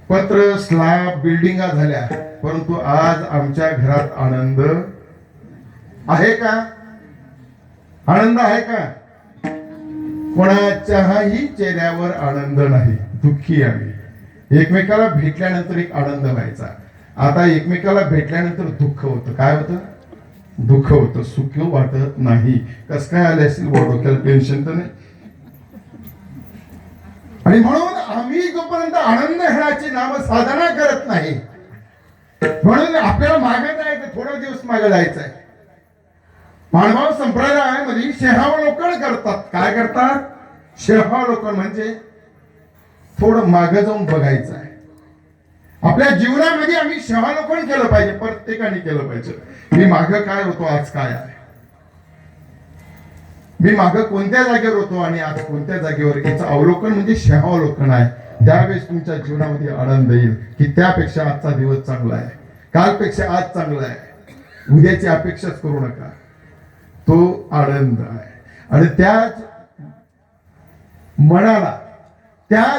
पत्र स्लॅब बिल्डिंगा झाल्या, परंतु आज आमच्या घरात आनंद आहे का? आनंद आहे का? कोणाच्याही चेहऱ्यावर आनंद नाही, दुःखी आम्ही. एकमेकाला भेटल्यानंतर एक आनंद व्हायचा, आता एकमेकाला भेटल्यानंतर दुःख होतं. काय होतं? दुःख होतं, सुख वाटत नाही. कस काय आले असेल डोक्याला? टेन्शन तर नाही. आणि म्हणून आम्ही जोपर्यंत आनंद घेण्याची नाम साधना करत नाही, म्हणून आपल्याला मागे जायचं, थोडा दिवस मागे जायचंय. मानव संप्रदायामध्ये शेहावलोकन करतात. काय करतात? शेहावलोकन म्हणजे थोडं मागे जाऊन बघायचं आहे. आपल्या जीवनामध्ये आम्ही शेहावलोकन केलं पाहिजे, प्रत्येकाने केलं पाहिजे. मी मागे काय होतो, आज काय आहे? मी मागे कोणत्या जागेवर होतो आणि आज कोणत्या जागेवर, याचं अवलोकन म्हणजे शेहावलोकन आहे. त्यावेळेस तुमच्या जीवनामध्ये आनंद येईल की त्यापेक्षा आजचा दिवस चांगला आहे, कालपेक्षा आज चांगला आहे. उद्याची अपेक्षाच करू नका, तो आनंद आहे. आणि त्या मनाला, त्या